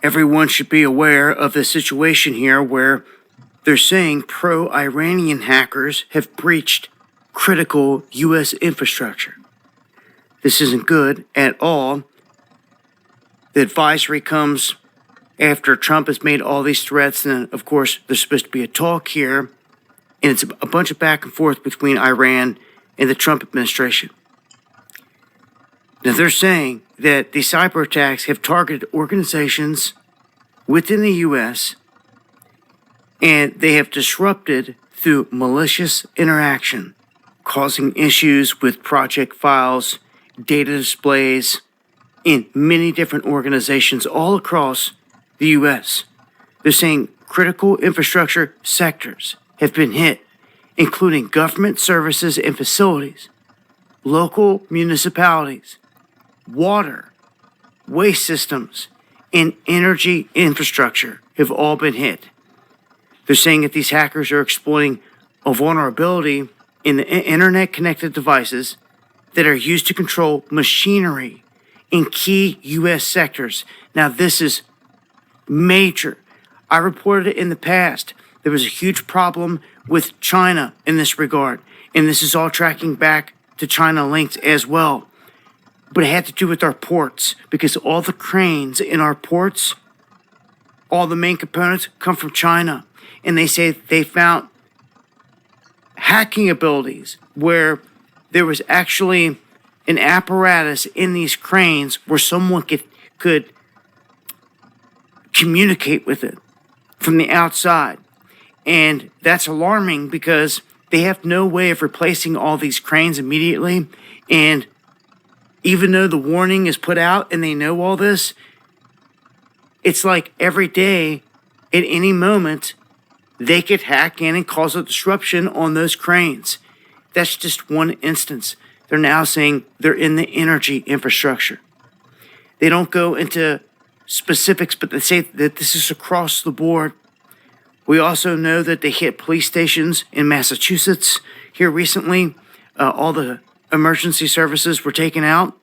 everyone should be aware of the situation here where they're saying pro-Iranian hackers have breached critical U.S. infrastructure. This isn't good at all. The advisory comes after Trump has made all these threats, and of course, there's supposed to be a talk here, and it's a bunch of back and forth between Iran and the Trump administration. Now, they're saying that the cyber attacks have targeted organizations within the U.S., and they have disrupted through malicious interaction, causing issues with project files, data displays, in many different organizations all across the U.S. They're saying critical infrastructure sectors have been hit, including government services and facilities, local municipalities, water, waste systems, and energy infrastructure have all been hit. They're saying that these hackers are exploiting a vulnerability in the internet-connected devices that are used to control machinery in key U.S. sectors. Now, this is major. I reported it in the past. There was a huge problem with China in this regard, and this is all tracking back to China links as well. But it had to do with our ports, because all the cranes in our ports, all the main components come from China. And they say they found hacking abilities where there was actually an apparatus in these cranes where someone could communicate with it from the outside. And that's alarming because they have no way of replacing all these cranes immediately. And even though the warning is put out and they know all this, it's like every day, at any moment, they could hack in and cause a disruption on those cranes. That's just one instance. They're now saying they're in the energy infrastructure. They don't go into specifics, but they say that this is across the board. We also know that they hit police stations in Massachusetts here recently. All the emergency services were taken out.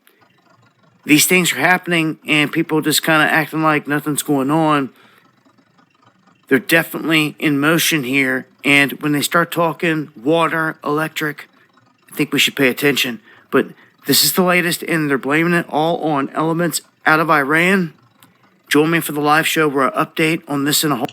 These things are happening, and people just kind of acting like nothing's going on. They're definitely in motion here, and when they start talking water, electric, I think we should pay attention. But this is the latest, and they're blaming it all on elements out of Iran. Join me for the live show where I update on this and a whole.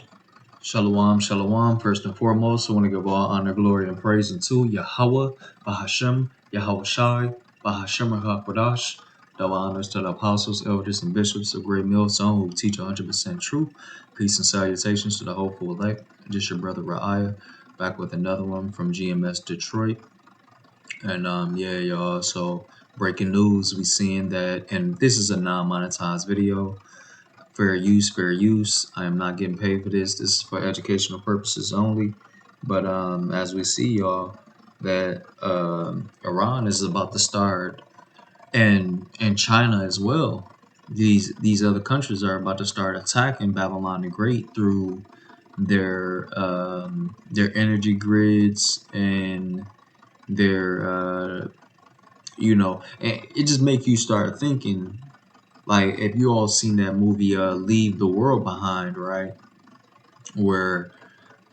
Shalom, shalom. First and foremost, I want to give all honor, glory, and praise unto Yahweh, Bahashem, Yahweh Shai, Bahashem HaKodash. Double honors to the apostles, elders, and bishops of Great Millstone who teach 100% truth. Peace and salutations to the hopeful elect. Just your brother Ra'aya, back with another one from GMS Detroit. And yeah, y'all, so breaking news, we seeing that, and this is a non-monetized video. Fair use, fair use. I am not getting paid for this. This is for educational purposes only. But as we see, y'all, that Iran is about to start, and China as well. These other countries are about to start attacking Babylon the Great through their energy grids and their and it just make you start thinking, like, if you all seen that movie Leave the World Behind, right, where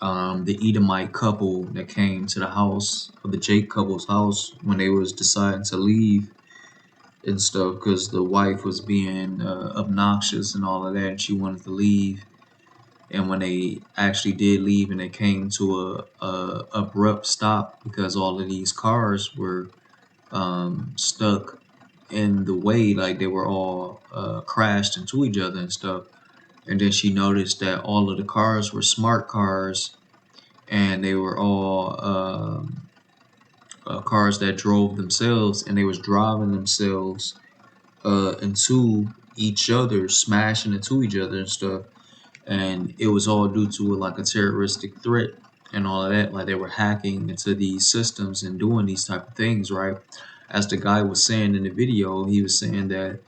the Edomite couple that came to the house, or the Jake couple's house, when they was deciding to leave and stuff, because the wife was being obnoxious and all of that, and she wanted to leave. And when they actually did leave, and they came to a abrupt stop because all of these cars were stuck in the way, like they were all crashed into each other and stuff. And then she noticed that all of the cars were smart cars, and they were all cars that drove themselves, and they was driving themselves into each other, smashing into each other and stuff. And it was all due to like a terroristic threat and all of that. Like they were hacking into these systems and doing these type of things, right? As the guy was saying in the video, he was saying that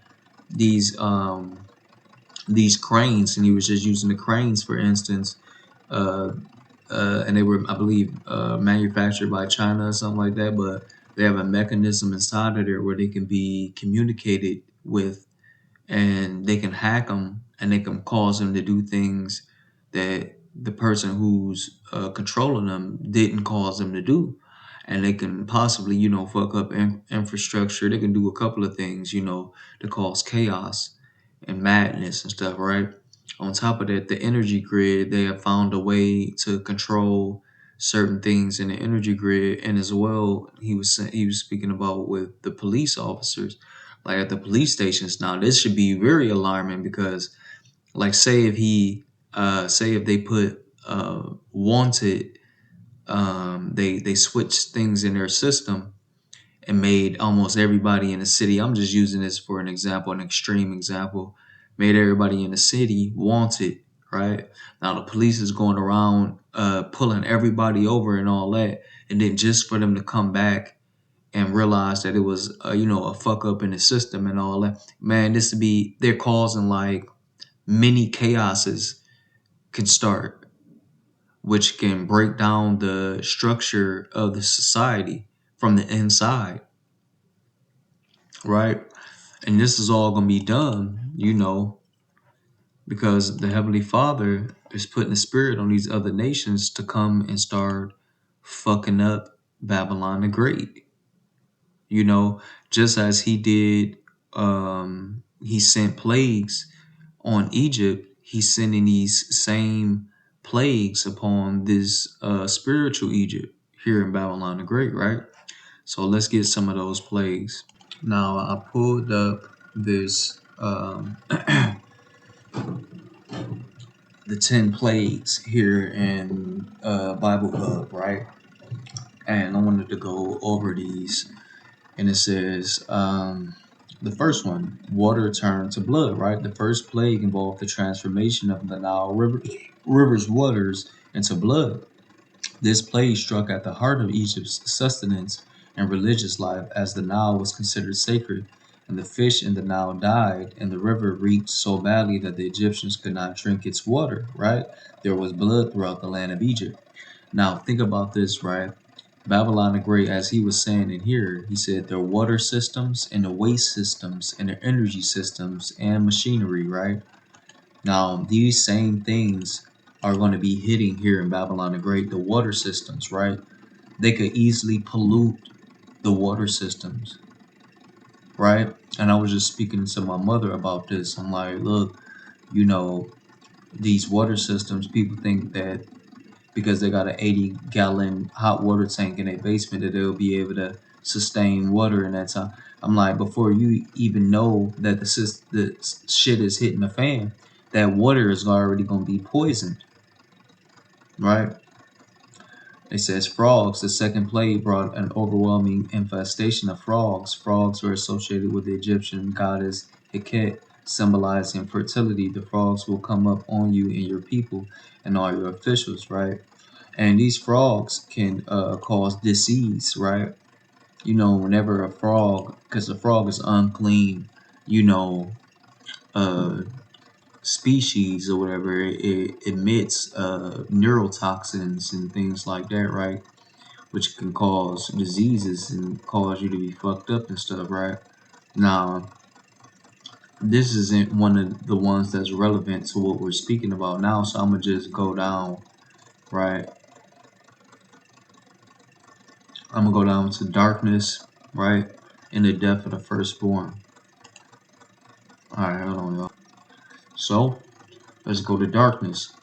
these cranes, and he was just using the cranes for instance, and they were, I believe, manufactured by China or something like that, but they have a mechanism inside of there where they can be communicated with, and they can hack them and they can cause them to do things that the person who's controlling them didn't cause them to do. And they can possibly, fuck up infrastructure. They can do a couple of things, to cause chaos and madness and stuff, right? On top of that, the energy grid, they have found a way to control certain things in the energy grid. And as well, he was speaking about with the police officers, like at the police stations. Now, this should be very alarming because, like, say if they put wanted, they switched things in their system and made almost everybody in the city. I'm just using this for an example, an extreme example. Made everybody in the city wanted, right? Now the police is going around pulling everybody over and all that, and then just for them to come back and realize that it was a fuck up in the system and all that. Man, they're causing like many chaoses can start, which can break down the structure of the society from the inside, right? And this is all going to be done, because the Heavenly Father is putting the spirit on these other nations to come and start fucking up Babylon the Great. Just as he did, he sent plagues on Egypt, he's sending these same plagues upon this spiritual Egypt here in Babylon the Great, right? So let's get some of those plagues. Now I pulled up this the 10 plagues here in Bible Hub, right? And I wanted to go over these. And it says, the first one, water turned to blood, right? The first plague involved the transformation of the Nile River's waters into blood. This plague struck at the heart of Egypt's sustenance and religious life, as the Nile was considered sacred, and the fish in the Nile died, and the river reeked so badly that the Egyptians could not drink its water, right? There was blood throughout the land of Egypt. Now, think about this, right? Babylon the Great, as he was saying in here, he said their water systems and the waste systems and their energy systems and machinery, right? Now, these same things are going to be hitting here in Babylon the Great, the water systems, right? They could easily pollute the water systems, right? And I was just speaking to my mother about this. I'm like, look, these water systems, people think that because they got an 80-gallon hot water tank in their basement that they'll be able to sustain water in that time. I'm like, before you even know that the shit is hitting the fan, that water is already going to be poisoned, right? It says frogs. The second plague brought an overwhelming infestation of frogs. Frogs were associated with the Egyptian goddess Heket, symbolizing fertility. The frogs will come up on you and your people and all your officials, right? And these frogs can cause disease, right? Whenever a frog, because the frog is unclean, species or whatever, it emits neurotoxins and things like that, right? Which can cause diseases and cause you to be fucked up and stuff, right? Now, this isn't one of the ones that's relevant to what we're speaking about now, so I'm gonna just go down, right? I'm gonna go down to darkness, right? And the death of the firstborn. Alright, hold on, y'all. So, let's go to darkness.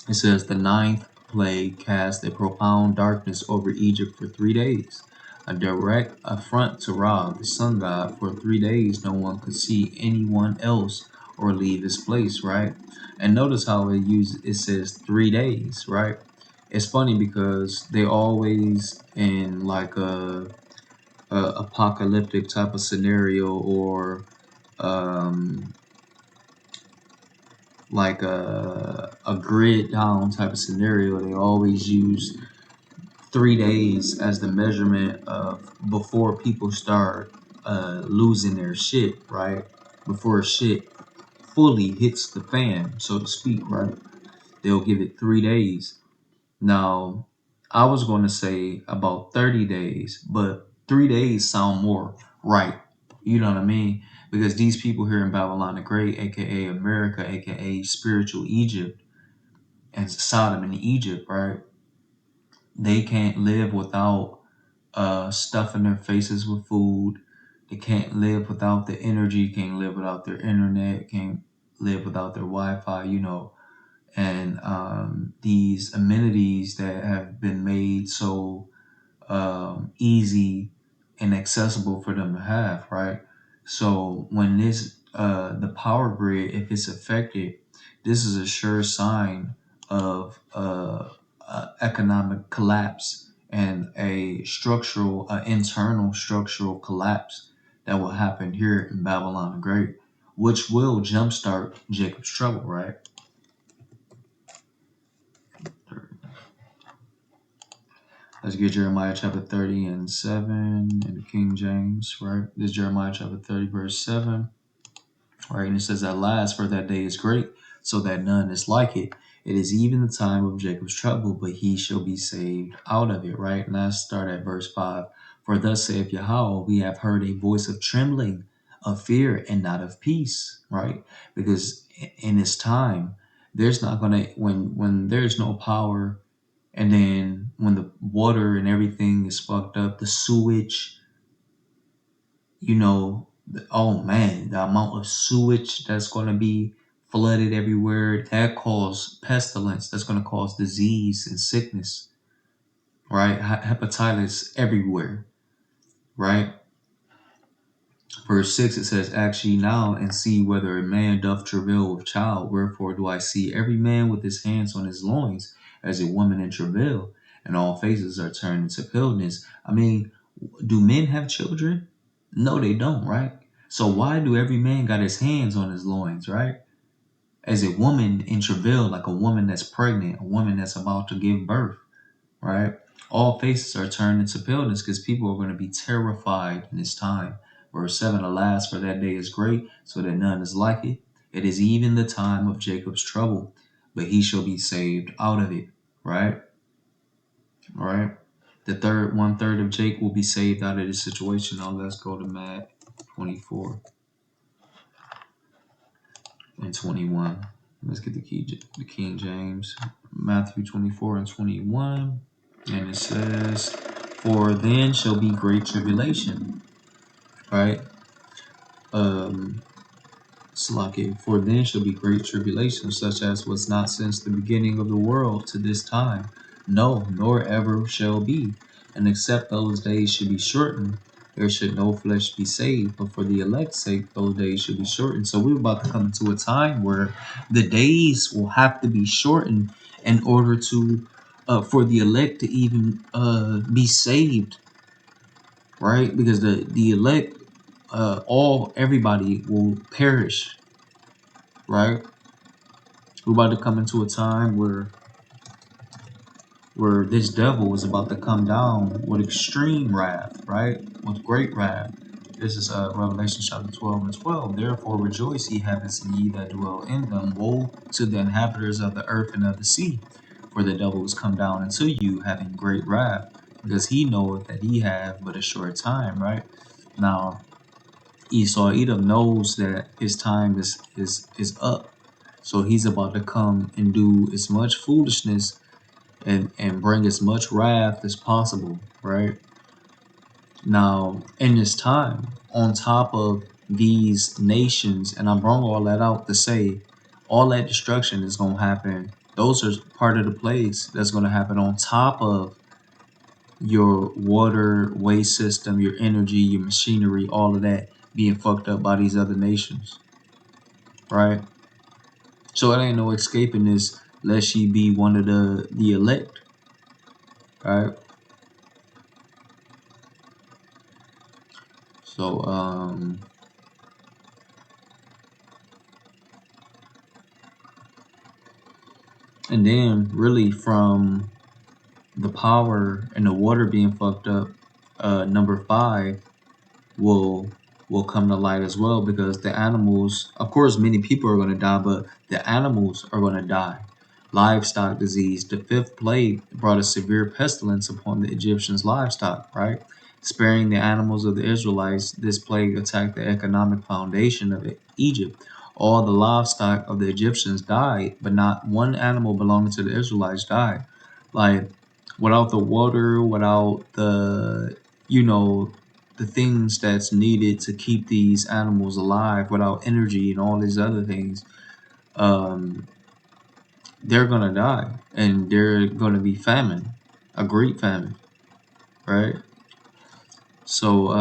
It says the 9th plague cast a profound darkness over Egypt for 3 days. A direct affront to Ra, the sun god. For 3 days, no one could see anyone else or leave his place, right? And notice how it says 3 days, right? It's funny because they always in like a apocalyptic type of scenario or like a grid down type of scenario, they always use 3 days as the measurement of before people start losing their shit, right? Before shit fully hits the fan, so to speak, right? They'll give it 3 days. Now, I was going to say about 30 days, but 3 days sound more right. You know what I mean? because these people here in Babylon the Great, aka America, aka spiritual Egypt, and Sodom and Egypt, right? They can't live without stuffing their faces with food. They can't live without the energy, can't live without their internet, can't live without their Wi-Fi, and these amenities that have been made so easy and accessible for them to have, right? So when the power grid, if it's affected, this is a sure sign of economic collapse and a internal structural collapse that will happen here in Babylon the Great, which will jumpstart Jacob's trouble, right? Let's get Jeremiah chapter 30 and 7 in the King James, right? This is Jeremiah chapter 30, verse 7, right? And it says, "At last, for that day is great, so that none is like it. It is even the time of Jacob's trouble, but he shall be saved out of it," right? And let's start at verse 5. "For thus saith Yahweh, we have heard a voice of trembling, of fear, and not of peace," right? Because in this time, there's not going to, when there's no power, and then when the water and everything is fucked up, the sewage, oh man, the amount of sewage that's going to be flooded everywhere, that causes pestilence, that's going to cause disease and sickness, right? Hepatitis everywhere, right? Verse 6, it says, "Ask ye now and see whether a man doth travail with child. Wherefore do I see every man with his hands on his loins as a woman in travail, and all faces are turned into paleness." I mean, do men have children? No, they don't, right? So why do every man got his hands on his loins, right? As a woman in travail, like a woman that's pregnant, a woman that's about to give birth, right? All faces are turned into paleness because people are going to be terrified in this time. Verse 7, "Alas, for that day is great, so that none is like it. It is even the time of Jacob's trouble, but he shall be saved out of it," right? All right. The 1/3 of Jake will be saved out of this situation. Now let's go to Matt 24 and 21. Let's get the King James. Matthew 24 and 21. And it says, "For then shall be great tribulation." Right? Salaki, "For then shall be great tribulation, such as was not since the beginning of the world to this time, no, nor ever shall be. And except those days should be shortened, there should no flesh be saved. But for the elect's sake, those days should be shortened." So we're about to come into a time where the days will have to be shortened in order to, for the elect to even be saved, right? Because the elect, everybody will perish, right? We're about to come into a time where this devil is about to come down with extreme wrath, right? With great wrath. This is Revelation chapter 12 and 12. "Therefore rejoice, ye heavens, and ye that dwell in them. Woe to the inhabitants of the earth and of the sea, for the devil is come down unto you, having great wrath, because he knoweth that he have but a short time," right? Now, Esau Edom knows that his time is up. So he's about to come and do as much foolishness and bring as much wrath as possible, right? Now, in this time, on top of these nations, and I brought all that out to say, all that destruction is going to happen. Those are part of the plagues that's going to happen on top of your water, waste system, your energy, your machinery, all of that being fucked up by these other nations, right? So it ain't no escaping this, lest ye be one of the elect, right? So and then really from the power and the water being fucked up, number 5 will come to light as well, because the animals, of course, many people are going to die, but the animals are going to die. Livestock disease. The 5th plague brought a severe pestilence upon the Egyptians' livestock, right? Sparing the animals of the Israelites, this plague attacked the economic foundation of Egypt. All the livestock of the Egyptians died, but not one animal belonging to the Israelites died. Like, without the water, without the, the things that's needed to keep these animals alive, without energy and all these other things, they're gonna die, and they're gonna be famine, a great famine, right? So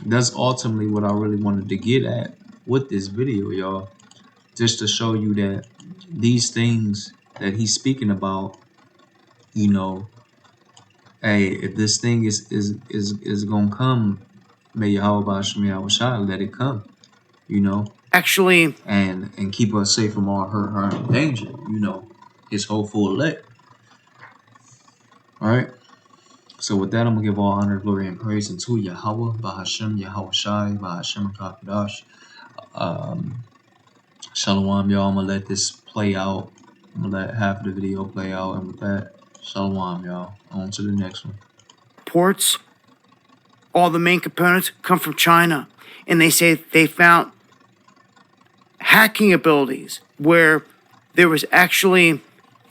that's ultimately what I really wanted to get at with this video, y'all. Just to show you that these things that he's speaking about, hey, if this thing is gonna come, may Yahweh Hashem Yahweh let it come, Actually, and keep us safe from all hurt, harm, and danger, his hopeful elect. All right. So with that, I'm gonna give all honor, glory, and praise unto Yahweh, Bahashem, Yahweh Shai, Bahashem Kakadash. Shalom, y'all. I'm gonna let this play out. I'm gonna let half of the video play out, and with that, shalom, y'all. On to the next one. Ports, all the main components come from China, and they say they found hacking abilities where there was actually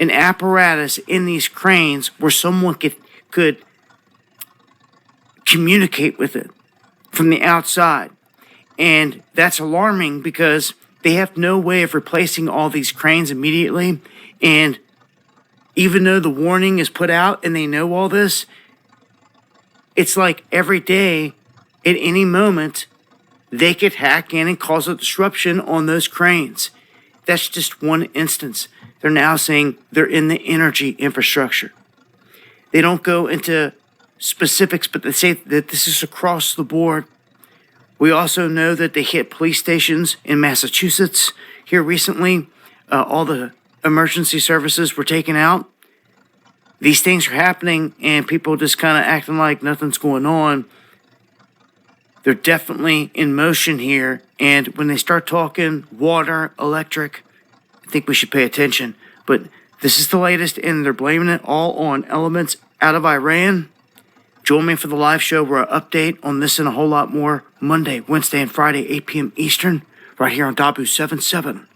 an apparatus in these cranes where someone could communicate with it from the outside. And that's alarming because they have no way of replacing all these cranes immediately. And even though the warning is put out and they know all this, it's like every day, at any moment, they could hack in and cause a disruption on those cranes. That's just one instance. They're now saying they're in the energy infrastructure. They don't go into specifics, but they say that this is across the board. We also know that they hit police stations in Massachusetts here recently. All the emergency services were taken out. These things are happening, and people just kind of acting like nothing's going on. They're definitely in motion here, and when they start talking water, electric, I think we should pay attention. But this is the latest, and they're blaming it all on elements out of Iran. Join me for the live show where I update on this and a whole lot more Monday, Wednesday, and Friday, 8 p.m. Eastern, right here on Dabu 77.